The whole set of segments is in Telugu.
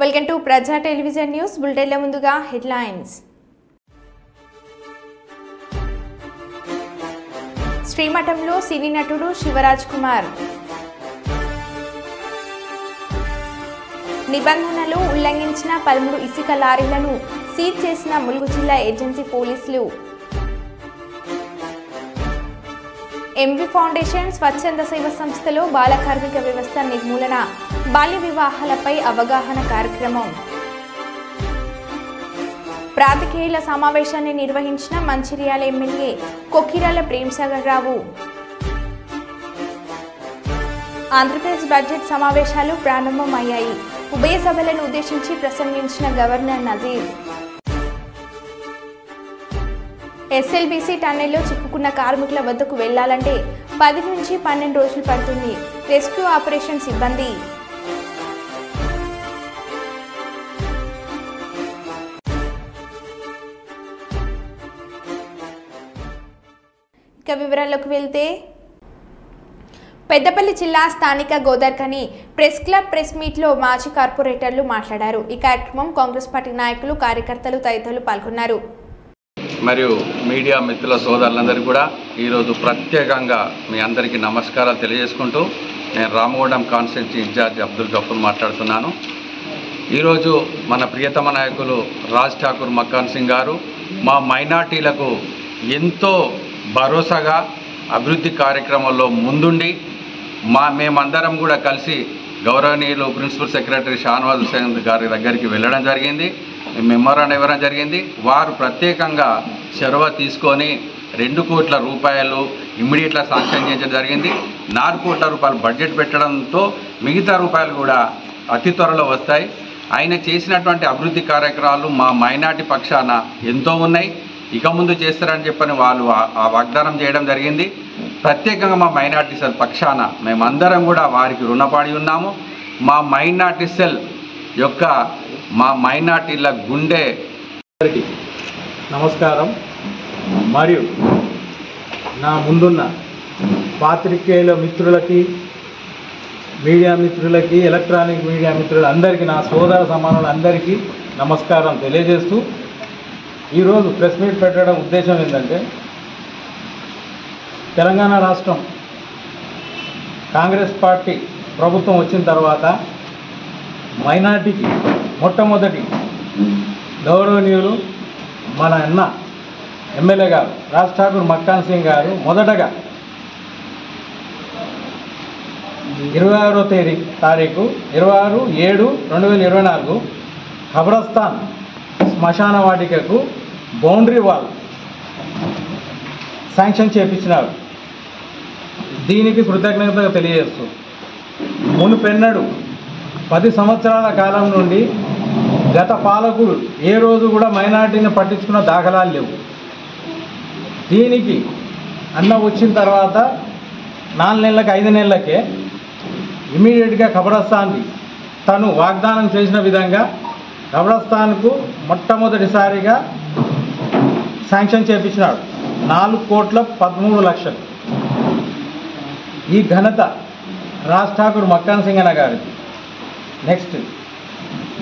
వెల్కమ్ టు ప్రజా టెలివిజన్ న్యూస్ బులెటిన్ల ముందుగా హెడ్లైన్స్. శ్రీమఠంలో సినీ నటుడు శివరాజ్ కుమార్. నిబంధనలు ఉల్లంఘించిన 13 ఇసుక లారీలను సీజ్ చేసిన ములుగు జిల్లా ఏజెన్సీ పోలీసులు. ఎంవి ఫౌండేషన్ స్వచ్ఛంద సేవ సంస్థలో బాల కార్మిక వ్యవస్థ నిర్మూలన, బాల్య వివాహాలపై అవగాహన కార్యక్రమం. ప్రాతికేయుల సమావేశాన్ని నిర్వహించిన మంచిర్యాల ఎమ్మెల్యే కొక్కిరాల ప్రేమ్సాగర్ రావు. ఆంధ్రప్రదేశ్ బడ్జెట్ సమావేశాలు ప్రారంభమయ్యాయి. ఉభయ సభలను ఉద్దేశించి ప్రసంగించిన గవర్నర్ నజీర్. ఎస్ఎల్బీసీ టన్నెల్లో చిక్కుకున్న కార్మికుల వద్దకు వెళ్లాలంటే 10 నుంచి 12 రోజులు పడుతుంది. రెస్క్యూ ఆపరేషన్ సిబ్బంది. ఇక వివరాల్లోకి వెళ్తే, పెద్దపల్లి జిల్లా స్థానిక గోదార్ఖని ప్రెస్ క్లబ్ ప్రెస్ మీట్లో మాజీ కార్పొరేటర్లు మాట్లాడారు. ఈ కార్యక్రమం కాంగ్రెస్ పార్టీ నాయకులు, కార్యకర్తలు తదితరులు పాల్గొన్నారు. మరియు మీడియా మిత్రుల సోదరులందరికీ కూడా ఈరోజు ప్రత్యేకంగా మీ అందరికీ నమస్కారాలు తెలియజేసుకుంటూ, నేను రామగుండం కాన్స్టిట్యున్సీ ఇన్ఛార్జ్ అబ్దుల్ గఫూర్ మాట్లాడుతున్నాను. ఈరోజు మన ప్రియతమ నాయకులు రాజ్ ఠాకూర్ మక్కాన్ సింగ్ గారు మా మైనార్టీలకు ఎంతో భరోసాగా అభివృద్ధి కార్యక్రమాల్లో ముందుండి మేమందరం కూడా కలిసి గౌరవనీయులు ప్రిన్సిపల్ సెక్రటరీ షానవాజ్ హుసేన్ గారి దగ్గరికి వెళ్ళడం జరిగింది. మెమోరాండం ఇవ్వడం జరిగింది. వారు ప్రత్యేకంగా చొరవ తీసుకొని 2 కోట్ల రూపాయలు ఇమ్మీడియట్గా శాంక్షన్ చేయడం జరిగింది. 4 కోట్ల రూపాయలు బడ్జెట్ పెట్టడంతో మిగతా రూపాయలు కూడా అతి త్వరలో వస్తాయి. ఆయన చేసినటువంటి అభివృద్ధి కార్యక్రమాలు మా మైనార్టీ పక్షాన ఎంతో ఉన్నాయి. ఇక ముందు చేస్తారని చెప్పని వాళ్ళు ఆ వాగ్దానం చేయడం జరిగింది. ప్రత్యేకంగా మా మైనార్టీ సెల్ పక్షాన మేమందరం కూడా వారికి రుణపడి ఉన్నాము. మా మైనార్టీ సెల్ యొక్క మా మైనార్టీల గుండె. నమస్కారం. మరియు నా ముందున్న పాత్రికేయుల మిత్రులకి, మీడియా మిత్రులకి, ఎలక్ట్రానిక్ మీడియా మిత్రులందరికీ, నా సోదర సమానులందరికీ నమస్కారం తెలియజేస్తూ, ఈరోజు ప్రెస్ మీట్ పెట్టడం ఉద్దేశం ఏంటంటే, తెలంగాణ రాష్ట్రం కాంగ్రెస్ పార్టీ ప్రభుత్వం వచ్చిన తర్వాత మైనార్టీకి మొట్టమొదటి గౌరవనీయులు మన అన్న ఎమ్మెల్యే గారు రాజ్ ఠాకూర్ మక్కాన్ సింగ్ గారు మొదటగా 26వ తారీఖు 26/7/2024 ఖబరస్థాన్ శ్మశాన వాటికకు బౌండరీ వాల్ శాంక్షన్ చేయించినారు. దీనికి కృతజ్ఞతగా తెలియజేస్తూ, మునుపెన్నడు 10 సంవత్సరాల కాలం నుండి గత పాలకులు ఏ రోజు కూడా మైనార్టీని పట్టించుకున్న దాఖలాలు లేవు. దీనికి అన్న వచ్చిన తర్వాత 4 నెలలకు 5 నెలలకే ఇమీడియట్గా ఖబరస్థాన్ది తను వాగ్దానం చేసిన విధంగా ఖబరస్థాన్కు మొట్టమొదటిసారిగా శాంక్షన్ చేయించినాడు. 4,13,00,000. ఈ ఘనత రాజ్ ఠాకూర్ మక్కాన్ సింగ్ అన్న గారికి. నెక్స్ట్,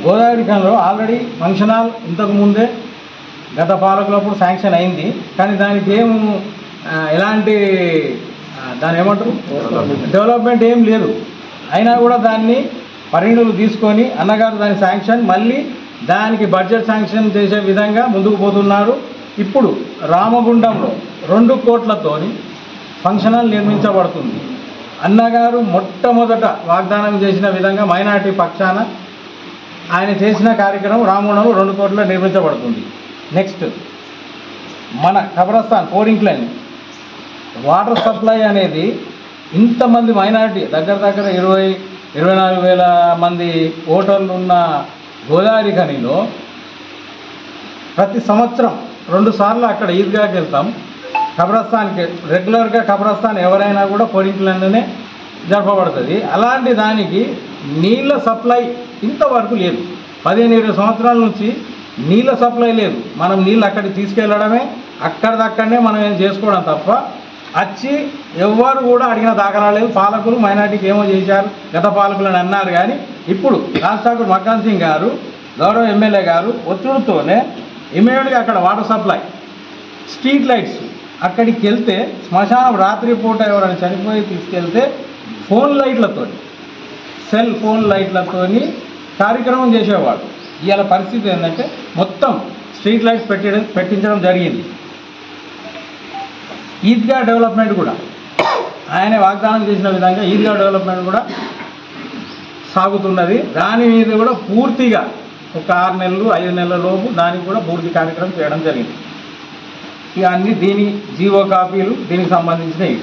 గోదావరిఖనిలో ఆల్రెడీ ఫంక్షన్ హాల్ ఇంతకుముందే గత పాలకులప్పుడు శాంక్షన్ అయింది. కానీ దానికి ఎలాంటి దాని ఏమంటారు డెవలప్మెంట్ ఏం లేదు. అయినా కూడా దాన్ని పరిగణలు తీసుకొని అన్నగారు దాని శాంక్షన్ మళ్ళీ దానికి బడ్జెట్ శాంక్షన్ చేసే విధంగా ముందుకు పోతున్నారు. ఇప్పుడు రామగుండంలో 2 కోట్లతోని ఫంక్షన్ హాల్ నిర్మించబడుతుంది. అన్నగారు మొట్టమొదట వాగ్దానం చేసిన విధంగా మైనార్టీ పక్షాన ఆయన చేసిన కార్యక్రమం రామగుండంలో 2 కోట్ల నిర్మించబడుతుంది. నెక్స్ట్, మన ఖబరస్థాన్ పోరింగ్ లైన్ వాటర్ సప్లై అనేది ఇంతమంది మైనార్టీ దగ్గర 24,000 మంది ఓటర్లు ఉన్న గోదావరిఖనిలో ప్రతి సంవత్సరం 2 సార్లు అక్కడ ఈద్గాకి వెళ్తాం. ఖబరస్థాన్కి రెగ్యులర్గా ఖబరస్థాన్ ఎవరైనా కూడా పోరింగ్ లైన్లోనే జరపబడుతుంది. అలాంటి దానికి నీళ్ళ సప్లై ఇంతవరకు లేదు. 15-20 సంవత్సరాల నుంచి నీళ్ళ సప్లై లేదు. మనం నీళ్ళు అక్కడికి తీసుకెళ్ళడమే, అక్కడిదక్కడనే మనం ఏం చేసుకోవడం తప్ప వచ్చి ఎవ్వరు కూడా అడిగిన దాఖలా లేదు. పాలకులు మైనార్టీకి ఏమో చేశారు గత పాలకులు అని అన్నారు. కానీ ఇప్పుడు రాజ్ ఠాకూర్ మక్కాన్ సింగ్ గారు గౌరవ ఎమ్మెల్యే గారు ఒత్తిడితోనే ఇమీడియట్గా అక్కడ వాటర్ సప్లై, స్ట్రీట్ లైట్స్, అక్కడికి వెళ్తే శ్మశానం రాత్రిపూట ఎవరైనా చనిపోయి తీసుకెళ్తే ఫోన్ లైట్లతో, సెల్ ఫోన్ లైట్లతో కార్యక్రమం చేసేవాడు. ఇవాళ పరిస్థితి ఏంటంటే మొత్తం స్ట్రీట్ లైట్స్ పెట్టించడం జరిగింది. ఈద్గా డెవలప్మెంట్ కూడా ఆయన వాగ్దానం చేసిన విధంగా ఈద్గా డెవలప్మెంట్ కూడా సాగుతున్నది. దాని మీద కూడా పూర్తిగా ఒక 6 నెలలు 5 నెలల లోపు దానికి కూడా పూర్తి కార్యక్రమం చేయడం జరిగింది. ఇక అన్ని దీని జీవో కాపీలు దీనికి సంబంధించినవి.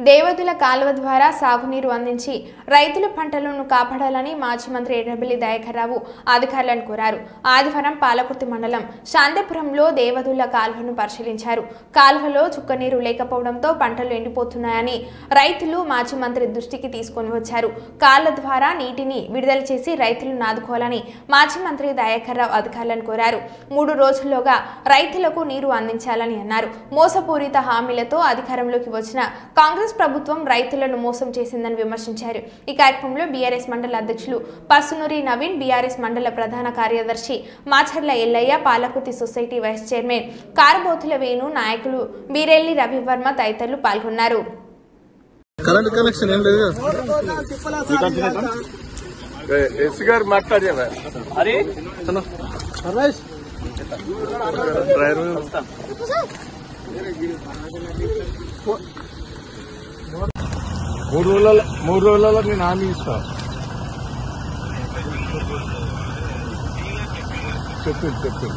దేవదుల కాలువ ద్వారా సాగునీరు అందించి రైతుల పంటలను కాపాడాలని మాజీ మంత్రి ఎర్రబెల్లి దయాకర్ రావు అధికారులను కోరారు. ఆదివారం పాలకుర్తి మండలం శాంతిపురంలో దేవదుల కాలువను పరిశీలించారు. కాలువలో చుక్కనీరు లేకపోవడంతో పంటలు ఎండిపోతున్నాయని రైతులు మాజీ మంత్రి దృష్టికి తీసుకొని వచ్చారు. కాళ్ల ద్వారా నీటిని విడుదల చేసి రైతులను ఆదుకోవాలని మాజీ మంత్రి దయాకర్ రావు అధికారులను కోరారు. 3 రోజుల్లోగా రైతులకు నీరు అందించాలని అన్నారు. మోసపూరిత హామీలతో అధికారంలోకి వచ్చిన కాంగ్రెస్ ప్రభుత్వం రైతులను మోసం చేసిందని విమర్శించారు. ఈ కార్యక్రమంలో బీఆర్ఎస్ మండల అధ్యక్షులు పసునూరి నవీన్, బీఆర్ఎస్ మండల ప్రధాన కార్యదర్శి Macharla Yellaiah, Palakurthi society vice chairman Karubothula Venu, నాయకులు బీరెల్లి రవివర్మ తదితరులు పాల్గొన్నారు. మూడు రోజులలో నేను హామీ ఇస్తాను. చెప్పండి.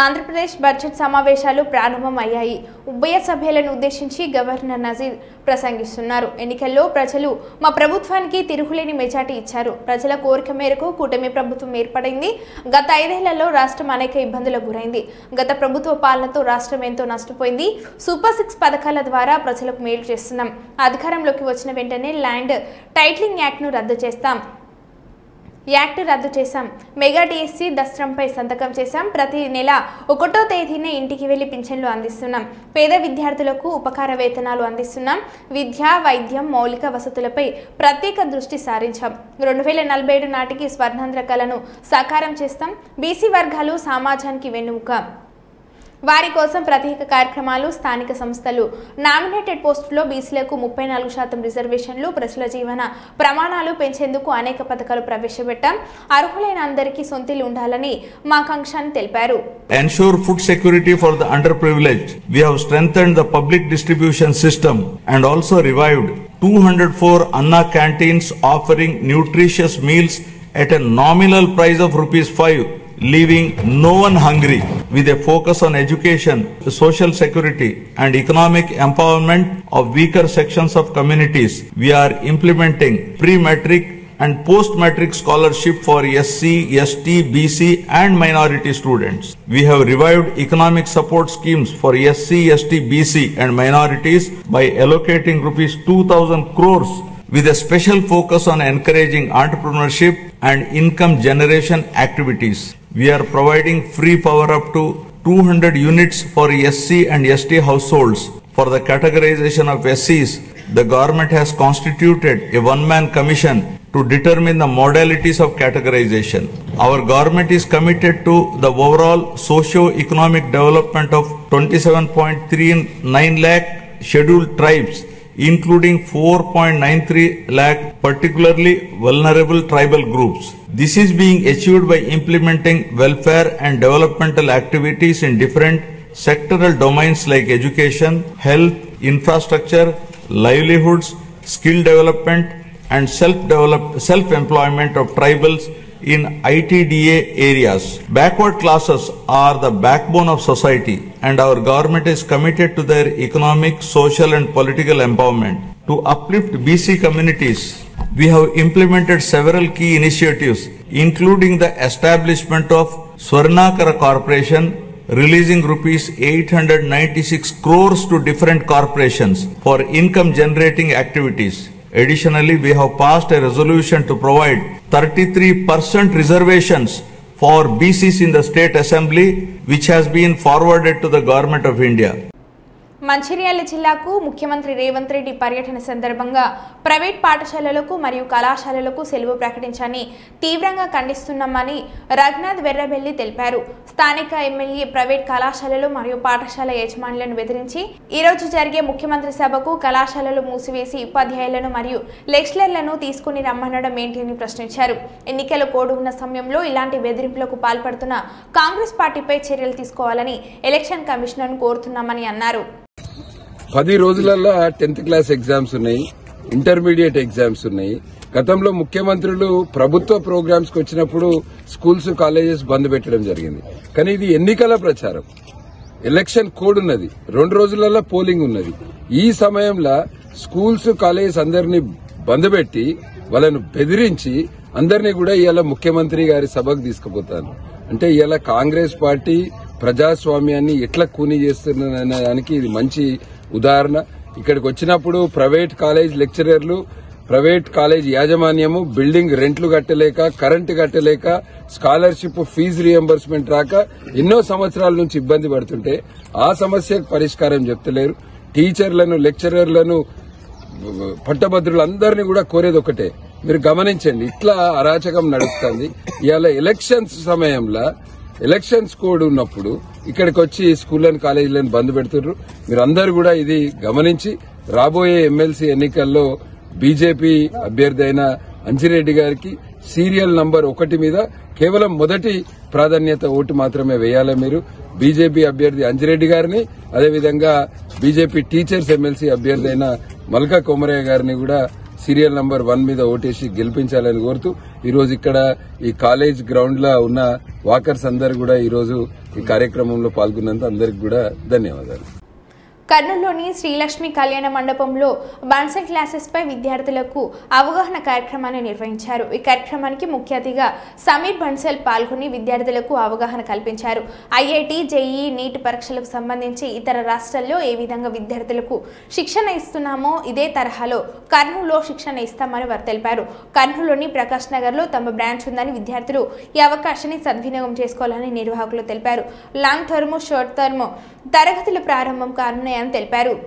ఆంధ్రప్రదేశ్ బడ్జెట్ సమావేశాలు ప్రారంభమయ్యాయి. ఉభయ సభ్యులను ఉద్దేశించి గవర్నర్ నజీర్ ప్రసంగిస్తున్నారు. ఎన్నికల్లో ప్రజలు మా ప్రభుత్వానికి తిరుగులేని మెజార్టీ ఇచ్చారు. ప్రజల కోరిక మేరకు కూటమి ప్రభుత్వం ఏర్పడింది. గత 5 ఏళ్లలో రాష్ట్రం అనేక ఇబ్బందులకు గురైంది. గత ప్రభుత్వ పాలనతో రాష్ట్రం ఎంతో నష్టపోయింది. సూపర్ 6 పథకాల ద్వారా ప్రజలకు మేలు చేస్తున్నాం. అధికారంలోకి వచ్చిన వెంటనే ల్యాండ్ టైటిలింగ్ యాక్ట్ను రద్దు చేశాం. మెగా డిఎస్సి దస్త్రంపై సంతకం చేశాం. ప్రతి నెల 1వ తేదీనే ఇంటికి వెళ్లి పింఛన్లు అందిస్తున్నాం. పేద విద్యార్థులకు ఉపకార వేతనాలు అందిస్తున్నాం. విద్య, వైద్యం, మౌలిక వసతులపై ప్రత్యేక దృష్టి సారించాం. 2047 నాటికి స్వర్ణాంధ్ర కళను సాకారం చేస్తాం. బీసీ వర్గాలు సమాజానికి వెన్నుముక. వారి కోసం ప్రత్యేక కార్యక్రమాలు, స్థానిక సంస్థలు నామినేటెడ్ పోస్టుల్లో బీసీలకు 34% రిజర్వేషన్లు, ప్రజల జీవన ప్రమాణాలు పెంచేందుకు అనేక పథకాలు ప్రవేశపెట్టాం. అర్హులైన అందరికీ సొంతిల్లు ఉండాలని మా కాంక్ష అని తెలిపారు. Ensure food security for the underprivileged. We have strengthened the public distribution system and also revived 204 Anna canteens offering nutritious meals at a nominal price of ₹5, leaving no one hungry. With a focus on education, social security and economic empowerment of weaker sections of communities, we are implementing pre-matric and post-matric scholarship for SC, ST, BC and minority students. We have revived economic support schemes for SC, ST, BC and minorities by allocating ₹2,000 crores with a special focus on encouraging entrepreneurship and income generation activities. We are providing free power up to 200 units for SC and ST households. For the categorization of SCs, the government has constituted a one-man commission to determine the modalities of categorization. Our government is committed to the overall socio-economic development of 27.39 lakh scheduled tribes, including 4.93 lakh particularly vulnerable tribal groups. This is being achieved by implementing welfare and developmental activities in different sectoral domains like education, health, infrastructure, livelihoods, skill development and self-employment of tribals in ITDA areas. Backward classes are the backbone of society and our government is committed to their economic, social and political empowerment. To uplift BC communities, we have implemented several key initiatives, including the establishment of Swarnakara Corporation, releasing ₹896 crores to different corporations for income generating activities. Additionally, we have passed a resolution to provide 33% reservations for BCs in the State Assembly, which has been forwarded to the Government of India. Mancherial జిల్లాకు ముఖ్యమంత్రి రేవంత్ రెడ్డి పర్యటన సందర్భంగా ప్రైవేట్ పాఠశాలలకు మరియు కళాశాలలకు సెలవు ప్రకటించాలని తీవ్రంగా ఖండిస్తున్నామని రఘునాథ్ వెర్రబెల్లి తెలిపారు. స్థానిక ఎమ్మెల్యే ప్రైవేట్ కళాశాలలు మరియు పాఠశాల యజమానులను బెదిరించి ఈ రోజు జరిగే ముఖ్యమంత్రి సభకు కళాశాలలు మూసివేసి ఉపాధ్యాయులను మరియు లెక్చరర్లను తీసుకుని రమ్మనడం ఏంటి అని ప్రశ్నించారు. ఎన్నికల కోడ్ ఉన్న సమయంలో ఇలాంటి బెదిరింపులకు పాల్పడుతున్న కాంగ్రెస్ పార్టీపై చర్యలు తీసుకోవాలని ఎలక్షన్ కమిషనర్ను కోరుతున్నామని అన్నారు. 10 రోజులలో 10th క్లాస్ ఎగ్జామ్స్ ఉన్నాయి, ఇంటర్మీడియట్ ఎగ్జామ్స్ ఉన్నాయి. గతంలో ముఖ్యమంత్రులు ప్రభుత్వ ప్రోగ్రామ్స్ కి వచ్చినప్పుడు స్కూల్స్ కాలేజెస్ బంద్ పెట్టడం జరిగింది. కానీ ఇది ఎన్నికల ప్రచారం, ఎలక్షన్ కోడ్ ఉన్నది, 2 రోజులలో పోలింగ్ ఉన్నది. ఈ సమయంలో స్కూల్స్ కాలేజెస్ అందరినీ బంద్ పెట్టి వాళ్ళను బెదిరించి అందరినీ కూడా ఇవాళ ముఖ్యమంత్రి గారి సభకు తీసుకుపోతాను అంటే ఇవాళ కాంగ్రెస్ పార్టీ ప్రజాస్వామ్యాన్ని ఎట్లా కూని చేస్తున్న దానికి ఇది మంచి ఉదాహరణ. ఇక్కడికి వచ్చినప్పుడు ప్రైవేట్ కాలేజ్ లెక్చరర్లు, ప్రైవేట్ కాలేజ్ యాజమాన్యము బిల్డింగ్ రెంట్లు కట్టలేక, కరెంటు కట్టలేక, స్కాలర్షిప్ ఫీజు రియంబర్స్మెంట్ రాక ఎన్నో సంవత్సరాల నుంచి ఇబ్బంది పడుతుంటే ఆ సమస్యకు పరిష్కారం చెప్తలేరు. టీచర్లను, లెక్చరర్లను, పట్టభద్రులందరినీ కూడా కోరేది ఒకటే, మీరు గమనించండి, ఇట్లా అరాచకం నడుస్తుంది. ఇవాళ ఎలక్షన్స్ సమయంలో ఎలక్షన్స్ కోడ్ ఉన్నప్పుడు ఇక్కడికి వచ్చి స్కూళ్లను కాలేజీలను బంద్ పెడుతున్నారు. మీరు అందరూ కూడా ఇది గమనించి రాబోయే ఎమ్మెల్సీ ఎన్నికల్లో బీజేపీ అభ్యర్థి అయిన అంజిరెడ్డి గారికి సీరియల్ నంబర్ 1 మీద కేవలం మొదటి ప్రాధాన్యత ఓటు మాత్రమే వేయాలి. మీరు బీజేపీ అభ్యర్థి అంజిరెడ్డి గారిని, అదేవిధంగా బీజేపీ టీచర్స్ ఎమ్మెల్సీ అభ్యర్థి అయిన మల్కా కొమరయ్య గారిని కూడా సీరియల్ నంబర్ 1 మీద ఓటేసి గెలిపించాలని కోరుతూ ఈరోజు ఇక్కడ ఈ కాలేజ్ గ్రౌండ్ లో ఉన్న వాకర్స్ అందరు కూడా ఈరోజు ఈ కార్యక్రమంలో పాల్గొన్నందుకు అందరికి కూడా ధన్యవాదాలు. కర్నూలులోని శ్రీలక్ష్మి కళ్యాణ మండపంలో బన్సల్ క్లాసెస్ పై విద్యార్థులకు అవగాహన కార్యక్రమాన్ని నిర్వహించారు. ఈ కార్యక్రమానికి ముఖ్య అతిథిగా సమీర్ బన్సల్ పాల్గొని విద్యార్థులకు అవగాహన కల్పించారు. ఐఐటి, జేఈఈ, నీట్ పరీక్షలకు సంబంధించి ఇతర రాష్ట్రాల్లో ఏ విధంగా విద్యార్థులకు శిక్షణ ఇస్తున్నామో ఇదే తరహాలో కర్నూలులో శిక్షణ ఇస్తామని వారు తెలిపారు. కర్నూలులోని ప్రకాష్ నగర్ లో తమ బ్రాంచ్ ఉందని విద్యార్థులు ఈ అవకాశాన్ని సద్వినియోగం చేసుకోవాలని నిర్వాహకులు తెలిపారు. లాంగ్ టర్మ్, షార్ట్ టర్మ్ తరగతులు ప్రారంభం కానున్నాయని తెలిపారు.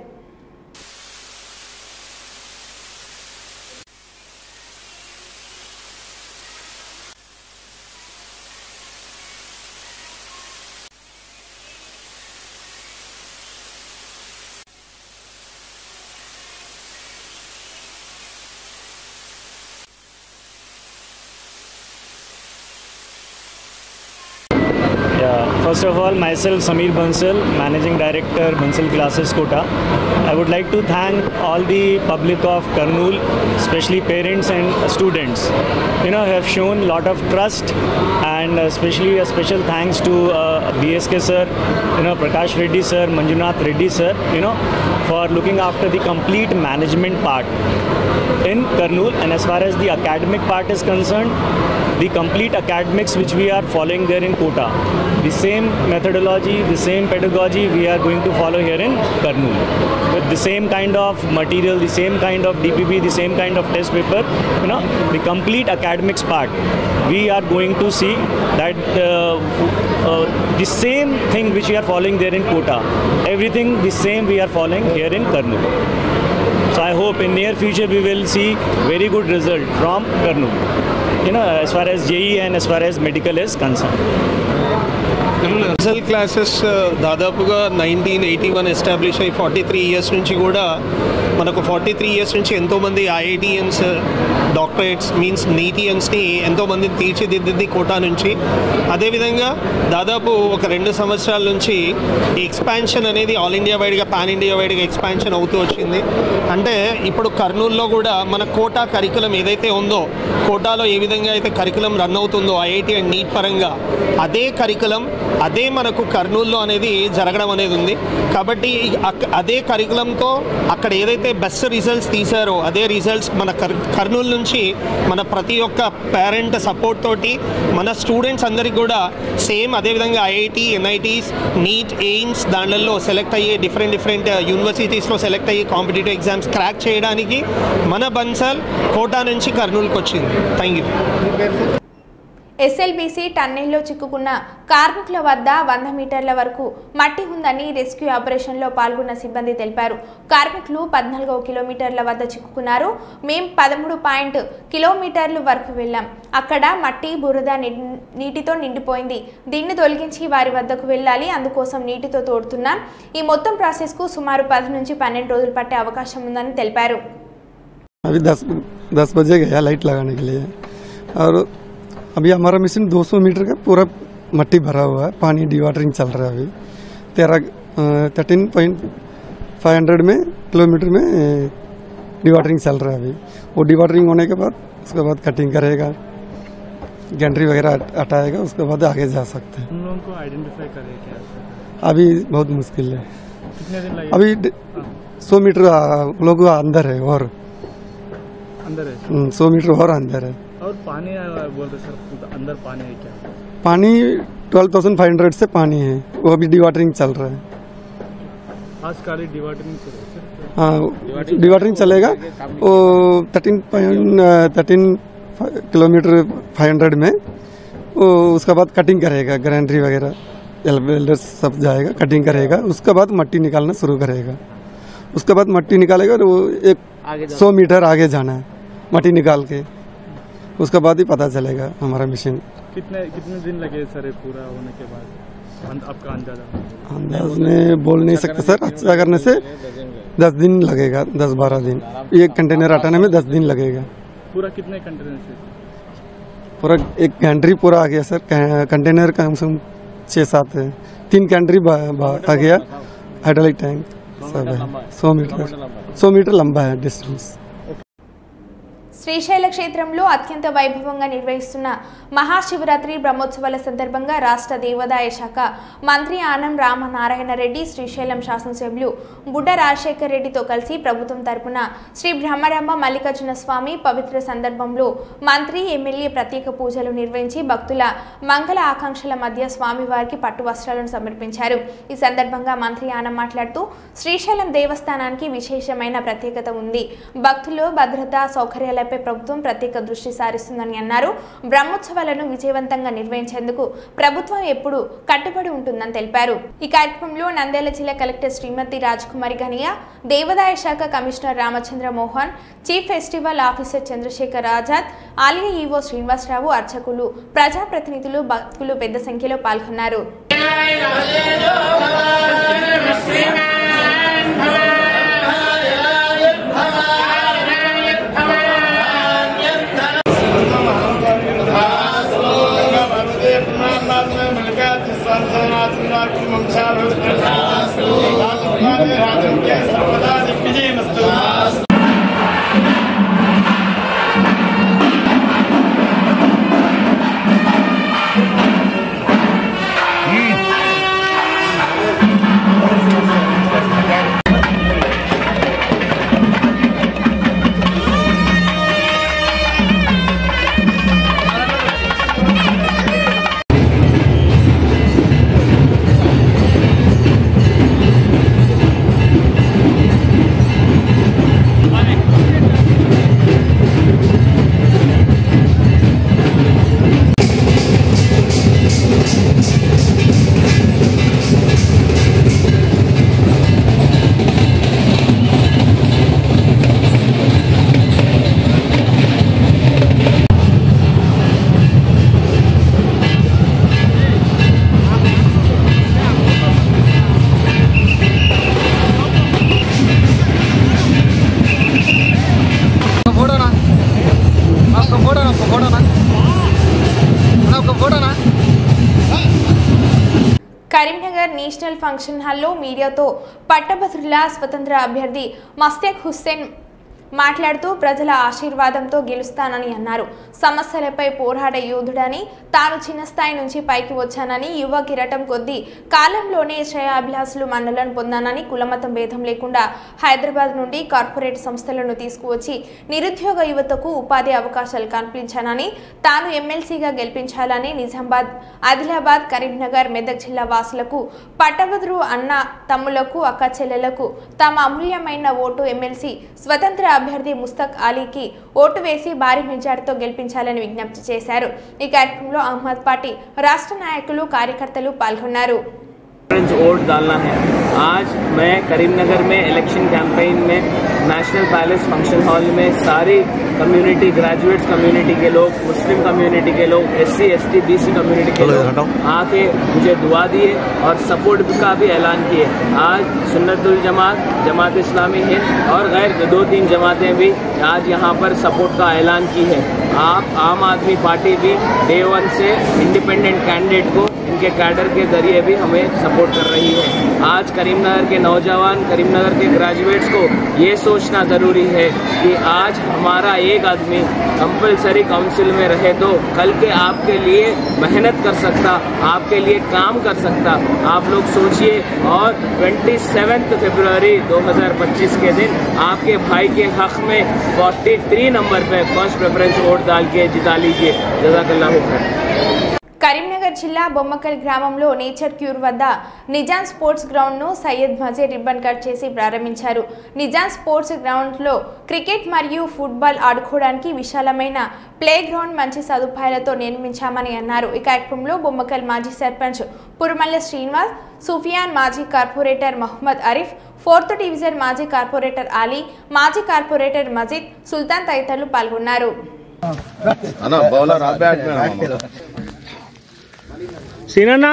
First of all, myself Sameer Bansal, Managing Director, Bansal Classes, Kota. I would like to thank all the public of Kurnool, especially parents and students. Have shown a lot of trust, and especially a special thanks to BSK sir, Prakash Reddy sir, Manjunath Reddy sir, for looking after the complete management part in Kurnool. And as far as the academic part is concerned, the complete academics which we are following there in Kota, the same methodology, the same pedagogy we are going to follow here in Kurnool, with the same kind of material, the same kind of DPP, the same kind of test paper, the complete academics part. We are going to see that the same thing which we are following there in Kota, everything the same we are following here in Kurnool. So I hope in near future we will see very good result from Kurnool, as far as JEE and as far as medical is concerned. Bansal classes దాదాపుగా 1981 ఎస్టాబ్లిష్ అయ్యి 43 ఇయర్స్ నుంచి కూడా మనకు 43 ఇయర్స్ నుంచి ఎంతోమంది ఐఐటియన్స్, డాక్టరేట్స్ మీన్స్ నీటియన్స్ని ఎంతోమందిని తీర్చిదిద్దింది కోటా నుంచి. అదేవిధంగా దాదాపు ఒక 2 సంవత్సరాల నుంచి ఈ ఎక్స్పాన్షన్ అనేది ఆల్ ఇండియా వైడ్గా, పాన్ ఇండియా వైడ్గా ఎక్స్పాన్షన్ అవుతూ వచ్చింది. అంటే ఇప్పుడు కర్నూలులో కూడా మన కోటా కరికులం ఏదైతే ఉందో, కోటాలో ఏ విధంగా అయితే కరికులం రన్ అవుతుందో ఐఐటి అండ్ నీట్ పరంగా, అదే కరికులం అదే మనకు కర్నూలులో అనేది జరగడం అనేది ఉంది. కాబట్టి అదే కరికులంతో అక్కడ ఏదైతే బెస్ట్ రిజల్ట్స్ తీశారో అదే రిజల్ట్స్ మన కర్నూలు నుంచి మన ప్రతి ఒక్క పేరెంట్ సపోర్ట్ తోటి మన స్టూడెంట్స్ అందరికీ కూడా సేమ్ అదేవిధంగా ఐఐటి, ఎన్ఐటీస్, నీట్, ఎయిమ్స్ దాంట్లో సెలెక్ట్ అయ్యే డిఫరెంట్ యూనివర్సిటీస్లో సెలెక్ట్ అయ్యే కాంపిటేటివ్ ఎగ్జామ్స్ క్రాక్ చేయడానికి మన బన్సల్ కోటా నుంచి కర్నూలుకి వచ్చింది. Thank you. ఎస్ఎల్బీసీ టన్నెల్లో చిక్కుకున్న కార్మికుల వద్ద 100 మీటర్ల వరకు మట్టి ఉందని రెస్క్యూ ఆపరేషన్లో పాల్గొన్న సిబ్బంది తెలిపారు. కార్మికులు 14 కిలోమీటర్ల వద్ద చిక్కుకున్నారు. మేం 13 కిలోమీటర్ల వరకు వెళ్ళాం. అక్కడ మట్టి బురద నీటితో నిండిపోయింది. దీన్ని తొలగించి వారి వద్దకు వెళ్ళాలి. అందుకోసం నీటితో తోడుతున్నాం. ఈ మొత్తం ప్రాసెస్ కు సుమారు 10 నుంచి 12 రోజులు పట్టే అవకాశం ఉందని తెలిపారు. अभी 10 बजे गया लाइट लगाने के लिए और अभी हमारा मशीन 200 मीटर का पूरा मट्टी भरा हुआ है. पानी डिवाटरिंग चल रहा है. अभी 13.500 में किलोमीटर में डिवाटरिंग चल रहा है. अभी वो डिवाटरिंग होने के बाद उसके बाद कटिंग करेगा, गैंट्री वगैरह हटाएगा, उसके बाद आगे जा सकते हैं. उन लोगों को आइडेंटिफाई करें क्या? अभी बहुत मुश्किल है. कितने दिन लगेगा? अभी 100 मीटर लोग अंदर है और अंदर है 100 मीटर और अंदर है. और पानी बोल रहे सर, अंदर पानी है क्या? पानी 12,500 से पानी है. वो अभी डिवाटरिंग चल रहा है. आज खाली डिवाटरिंग हाँ, डिवाटरिंग चलेगा. वो 13 किलोमीटर 500 में वो उसके बाद कटिंग करेगा, ग्राइंडरी वगैरह वेल्डर सब जाएगा, कटिंग करेगा. उसके बाद मट्टी निकालना शुरू करेगा. उसके बाद मट्टी निकालेगा तो वो 100 मीटर आगे जाना है मट्टी निकाल के. उसके बाद ही पता चलेगा हमारा मशीन. कितने दिन लगे सर पूरा होने के बाद? आपका अंदाज में बोल नहीं सकते सर. अच्छा करने से 10 दिन लगेगा, 10-12 दिन. एक कंटेनर हटाने में 10 दिन लगेगा. पूरा कितने कंटेनर से? पूरा एक गैंट्री पूरा आ गया सर. कंटेनर कम से कम 6-7 है. 3 गैंट्री आ गया. हाइड्रोलिक टैंक सब है. 100 मीटर लंबा है डिस्टेंस. శ్రీశైల క్షేత్రంలో అత్యంత వైభవంగా నిర్వహిస్తున్న మహాశివరాత్రి బ్రహ్మోత్సవాల సందర్భంగా రాష్ట్ర దేవాదాయ శాఖ మంత్రి ఆనం రామనారాయణ రెడ్డి శ్రీశైలం శాసనసభ్యులు బుడ్డ రాజశేఖర్ రెడ్డితో కలిసి ప్రభుత్వం తరపున శ్రీ బ్రహ్మరాంబ మల్లికార్జున స్వామి పవిత్ర సందర్భంలో మంత్రి ఎమ్మెల్యే ప్రత్యేక పూజలు నిర్వహించి భక్తుల మంగళ ఆకాంక్షల మధ్య స్వామివారికి పట్టు వస్త్రాలను సమర్పించారు. ఈ సందర్భంగా మంత్రి ఆనం మాట్లాడుతూ శ్రీశైలం దేవస్థానానికి విశేషమైన ప్రత్యేకత ఉంది. భక్తులు భద్రత సౌకర్యాలపై ప్రభుత్వం ప్రత్యేక దృష్టి సారిస్తుందని అన్నారు. బ్రహ్మోత్సవాలను విజయవంతంగా నిర్వహించేందుకు ప్రభుత్వం ఎప్పుడు కట్టుబడి ఉంటుందని తెలిపారు. ఈ కార్యక్రమంలో నంద్యాల జిల్లా కలెక్టర్ శ్రీమతి రాజ్కుమారి ఘనియా, దేవాదాయ శాఖ commissioner Ramachandra Mohan, chief festival officer Chandrasekhar Azad, ఆలయ ఈవో శ్రీనివాసరావు, అర్చకులు, ప్రజాప్రతినిధులు, భక్తులు పెద్ద సంఖ్యలో పాల్గొన్నారు. కరీంనగర్ నేషనల్ ఫంక్షన్ హాల్లో మీడియాతో పట్టభద్రుల స్వతంత్ర అభ్యర్థి మస్తక్ హుస్సేన్ మాట్లాడుతూ ప్రజల ఆశీర్వాదంతో గెలుస్తానని అన్నారు. సమస్యలపై పోరాడే యోధుడని, తాను చిన్న స్థాయి నుంచి పైకి వచ్చానని, యువ కిరటం కొద్దీ కాలంలోనే శ్రేయాభిలాషులు మండలను పొందానని, కులమతం భేదం లేకుండా హైదరాబాద్ నుండి కార్పొరేట్ సంస్థలను తీసుకువచ్చి నిరుద్యోగ యువతకు ఉపాధి అవకాశాలు కల్పించానని, తాను ఎమ్మెల్సీగా గెలిపించాలని నిజామాబాద్, ఆదిలాబాద్, కరీంనగర్, మెదక్ జిల్లా వాసులకు, పట్టభద్రు అన్న తమ్ములకు, అక్క చెల్లెలకు తమ అమూల్యమైన ఓటు ఎమ్మెల్సీ స్వతంత్ర అభ్యర్థి ముస్తక్ అలీకి ఓటు వేసి భారీ మెజార్టీతో గెలిపించాలని విజ్ఞప్తి చేశారు। ఈ కార్యక్రమంలో అహ్మద్ పార్టీ రాష్ట్ర నాయకులు కార్యకర్తలు పాల్గొన్నారు। वोट डालना है। आज मैं करीमनगर में इलेक्शन कैंपेन में नेशनल पैलेस फंक्शन हॉल में सारी कम्युनिटी, ग्रेजुएट्स कम्युनिटी के लोग, मुस्लिम कम्युनिटी के लोग, SC ST BC कम्युनिटी के लोग आके मुझे दुआ दिए और सपोर्ट का भी ऐलान किए। आज सुन्नतुल जमात, जमात इस्लामी हिंद और गैर 2-3 जमातें भी आज यहाँ पर सपोर्ट का ऐलान की है। आप आम आदमी पार्टी भी डे 1 से इंडिपेंडेंट कैंडिडेट को इनके कैडर के जरिए भी हमें सपोर्ट कर रही है। आज करीमनगर के नौजवान, करीमनगर के ग्रेजुएट्स को ये सोचना ज़रूरी है कि आज हमारा एक आदमी कंपलसरी काउंसिल में रहे तो कल के आपके लिए मेहनत कर सकता, आपके लिए काम कर सकता। आप लोग सोचिए और 27 फरवरी 2025 के दिन आपके भाई के हक में 43 नंबर पे फर्स्ट प्रेफरेंस वोट डाल के जिता लीजिए। जज़ाकल्लाहु खैर। కరీంనగర్ జిల్లా బొమ్మకల్ గ్రామంలో నేచర్ క్యూర్ వద్ద నిజాం స్పోర్ట్స్ గ్రౌండ్ను సయ్యద్ మజీద్ రిబ్బన్ కట్ చేసి ప్రారంభించారు। నిజాం స్పోర్ట్స్ గ్రౌండ్లో క్రికెట్ మరియు ఫుట్బాల్ ఆడుకోవడానికి విశాలమైన ప్లే గ్రౌండ్ మంచి సదుపాయాలతో నిర్మించామని అన్నారు। ఈ కార్యక్రమంలో బొమ్మకల్ మాజీ సర్పంచ్ పురుమల్ల శ్రీనివాస్, సుఫియాన్ మాజీ corporator Mohammad Arif, 4th division మాజీ కార్పొరేటర్ అలీ, మాజీ కార్పొరేటర్ మజీద్, సుల్తాన్ తదితరులు పాల్గొన్నారు। सीना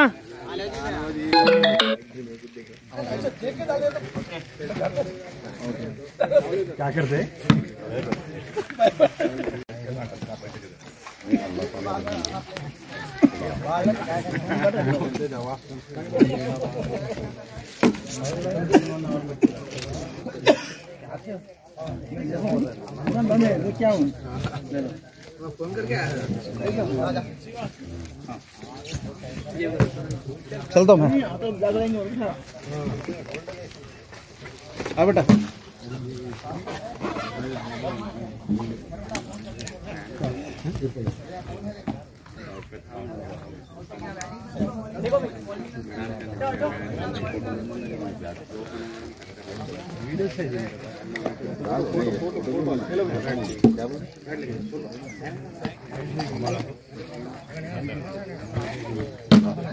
क्या करते क्या फोन करके चलता हूँ हाँ बेटा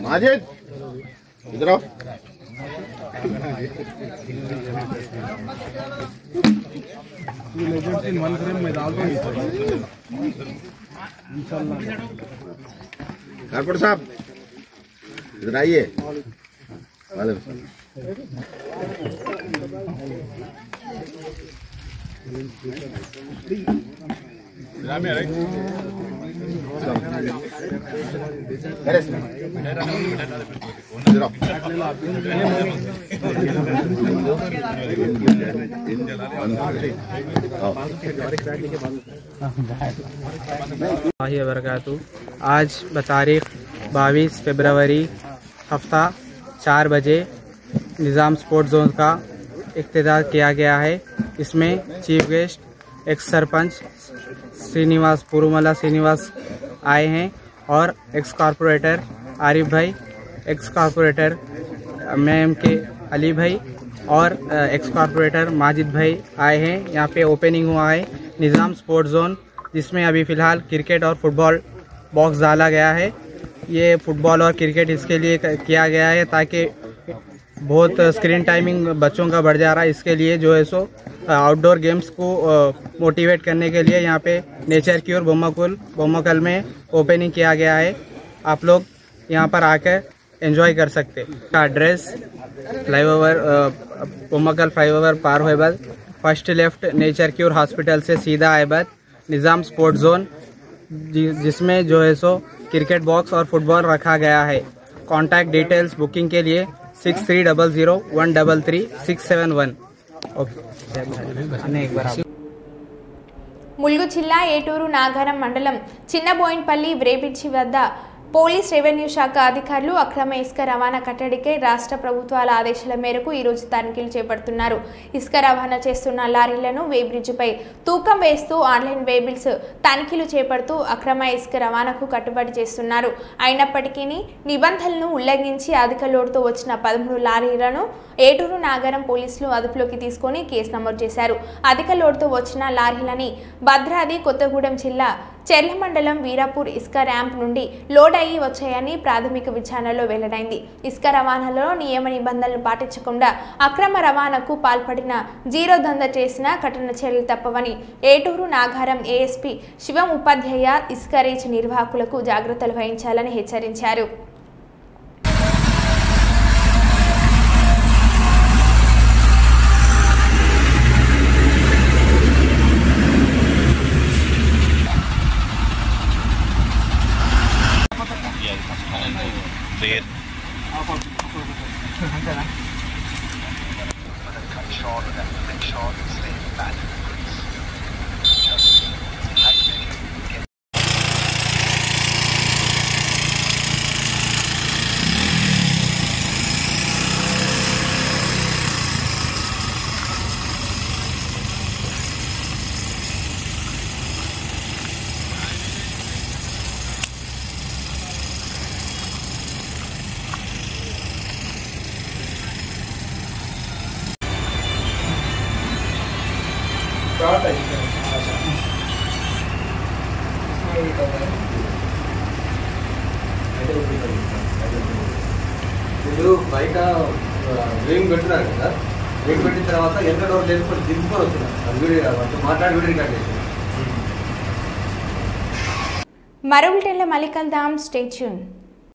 माजिद इधर आओ। कारपोरेटर साहब इधर आइए। आज बतारीख 22 फरवरी हफ्ता 4 बजे निज़ाम स्पोर्ट्स जोन का इख्तितार किया गया है। इसमें chief guest ex sarpanch Srinivas Purumala Srinivas आए हैं और एक्स कॉर्पोरेटर आरिफ भाई, एक्स कॉर्पोरेटर मैम के अली भाई और एक्स कॉर्पोरेटर माजिद भाई आए हैं। यहाँ पे ओपनिंग हुआ है निज़ाम स्पोर्ट्स जोन, जिसमें अभी फ़िलहाल क्रिकेट और फुटबॉल बॉक्स डाला गया है। ये फुटबॉल और क्रिकेट इसके लिए किया गया है ताकि बहुत स्क्रीन टाइमिंग बच्चों का बढ़ जा रहा है। इसके लिए जो है सो आउटडोर गेम्स को मोटिवेट करने के लिए यहाँ पे नेचर क्यूर बोम्मकल में ओपनिंग किया गया है। आप लोग यहाँ पर आकर एंजॉय कर सकते हैं। एड्रेस फ्लाईओवर बोम्मकल फ्लाईओवर पार होए बाद first left nature cure hospital से सीधा आए बाद निज़ाम स्पोर्ट्स जोन, जिसमें जो है सो क्रिकेट बॉक्स और फुटबॉल रखा गया है। कॉन्टैक्ट डिटेल्स बुकिंग के लिए 6300133671। ओके एक बार ములుగు జిల్లా ఏటూరు నాగారం మండలం చిన్నబోయిన్పల్లి వ్రేబిడ్జి వద్ద పోలీస్ రెవెన్యూ శాఖ అధికారులు అక్రమ ఇసుక రవాణా కట్టడికై రాష్ట్ర ప్రభుత్వాల ఆదేశాల మేరకు ఈరోజు తనిఖీలు చేపడుతున్నారు. ఇసుక రవాణా చేస్తున్న లారీలను వేబ్రిడ్జిపై తూకం వేస్తూ ఆన్లైన్ వేబిల్స్ తనిఖీలు చేపడుతూ అక్రమ ఇసుక రవాణాకు కట్టుబడి చేస్తున్నారు. అయినప్పటికీ నిబంధనలను ఉల్లంఘించి అధిక లోడుతో వచ్చిన 13 లారీలను ఏటూరు నాగరం పోలీసులు అదుపులోకి తీసుకుని కేసు నమోదు చేశారు. అధిక లోడుతో వచ్చిన లారీలని భద్రాద్రి కొత్తగూడెం జిల్లా చెర్ల మండలం వీరాపూర్ ఇసుక ర్యాంప్ నుండి లోడ్ అయ్యి వచ్చాయని ప్రాథమిక విచారణలో వెల్లడైంది. ఇసుక రవాణాలో నియమ నిబంధనలు పాటించకుండా అక్రమ రవాణాకు పాల్పడిన జీరో దందా చేసిన కఠిన చర్యలు తప్పవని ఏటూరు నాగారం ఏఎస్పీ శివం ఉపాధ్యాయ ఇసుక రీచ్ నిర్వాహకులకు జాగ్రత్తలు వహించాలని హెచ్చరించారు. వీళ్ళు బయట వేయింగ్ పెట్టున్నారు కదా, వేయింగ్ పెట్టిన తర్వాత ఎంత డోర్ లేకపోతే దింపుకొని వస్తున్నారు. మాట్లాడి వీడియో రికార్డ్ చేసి మరో బులెటిన్లో మళ్ళీ కలుద్దాం. Stay tune.